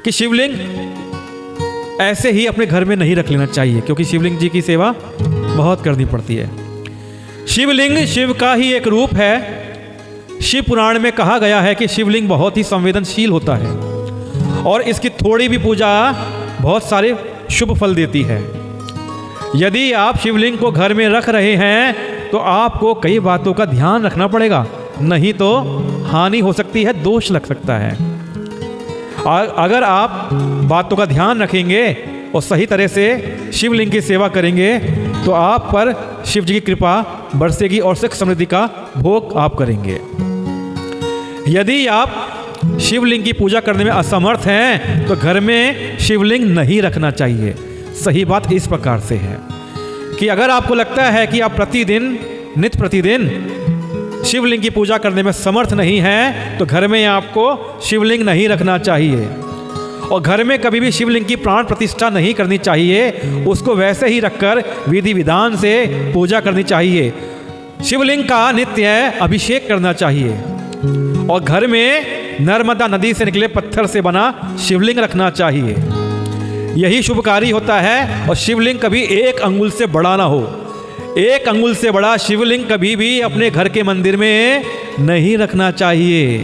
कि शिवलिंग ऐसे ही अपने घर में नहीं रख लेना चाहिए, क्योंकि शिवलिंग जी की सेवा बहुत करनी पड़ती है। शिवलिंग शिव का ही एक रूप है। शिव पुराण में कहा गया है कि शिवलिंग बहुत ही संवेदनशील होता है और इसकी थोड़ी भी पूजा बहुत सारे शुभ फल देती है। यदि आप शिवलिंग को घर में रख रहे हैं तो आपको कई बातों का ध्यान रखना पड़ेगा, नहीं तो हानि हो सकती है, दोष लग सकता है। अगर आप बातों का ध्यान रखेंगे और सही तरह से शिवलिंग की सेवा करेंगे तो आप पर शिव जी की कृपा बरसेगी और सुख समृद्धि का भोग आप करेंगे। यदि आप शिवलिंग की पूजा करने में असमर्थ हैं तो घर में शिवलिंग नहीं रखना चाहिए। सही बात इस प्रकार से है कि अगर आपको लगता है कि आप नित्य प्रतिदिन शिवलिंग की पूजा करने में समर्थ नहीं है तो घर में आपको शिवलिंग नहीं रखना चाहिए और घर में कभी भी शिवलिंग की प्राण प्रतिष्ठा नहीं करनी चाहिए। उसको वैसे ही रखकर विधि विधान से पूजा करनी चाहिए। शिवलिंग का नित्य अभिषेक करना चाहिए और घर में नर्मदा नदी से निकले पत्थर से बना शिवलिंग रखना चाहिए। यही शुभकारी होता है। और शिवलिंग कभी 1 अंगुल से बड़ा ना हो। 1 अंगुल से बड़ा शिवलिंग कभी भी अपने घर के मंदिर में नहीं रखना चाहिए।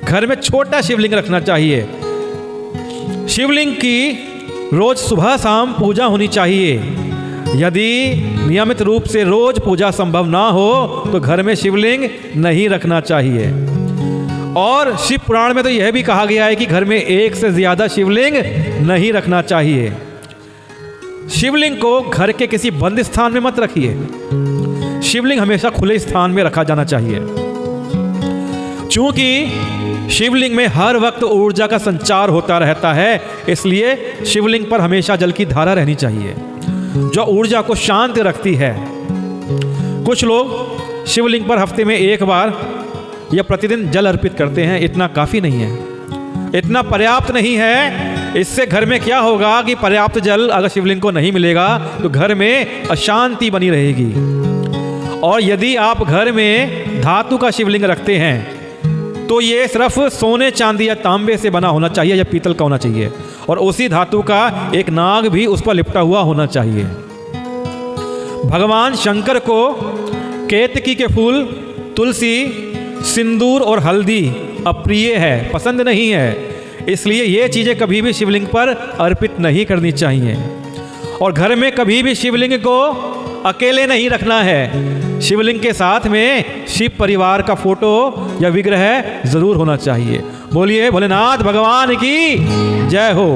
घर में छोटा शिवलिंग रखना चाहिए। शिवलिंग की रोज सुबह शाम पूजा होनी चाहिए। यदि नियमित रूप से रोज पूजा संभव ना हो तो घर में शिवलिंग नहीं रखना चाहिए। और शिव पुराण में तो यह भी कहा गया है कि घर में 1 से ज्यादा शिवलिंग नहीं रखना चाहिए। शिवलिंग को घर के किसी बंद स्थान में मत रखिए। शिवलिंग हमेशा खुले स्थान में रखा जाना चाहिए, क्योंकि शिवलिंग में हर वक्त ऊर्जा का संचार होता रहता है। इसलिए शिवलिंग पर हमेशा जल की धारा रहनी चाहिए जो ऊर्जा को शांत रखती है। कुछ लोग शिवलिंग पर हफ्ते में 1 बार या प्रतिदिन जल अर्पित करते हैं। इतना काफी नहीं है, इतना पर्याप्त नहीं है। इससे घर में क्या होगा कि पर्याप्त जल अगर शिवलिंग को नहीं मिलेगा तो घर में अशांति बनी रहेगी। और यदि आप घर में धातु का शिवलिंग रखते हैं तो ये सिर्फ सोने चांदी या तांबे से बना होना चाहिए या पीतल का होना चाहिए और उसी धातु का एक नाग भी उस पर लिपटा हुआ होना चाहिए। भगवान शंकर को केतकी के फूल, तुलसी, सिंदूर और हल्दी अप्रिय है, पसंद नहीं है। इसलिए ये चीज़ें कभी भी शिवलिंग पर अर्पित नहीं करनी चाहिए। और घर में कभी भी शिवलिंग को अकेले नहीं रखना है। शिवलिंग के साथ में शिव परिवार का फोटो या विग्रह जरूर होना चाहिए। बोलिए भोलेनाथ भगवान की जय हो।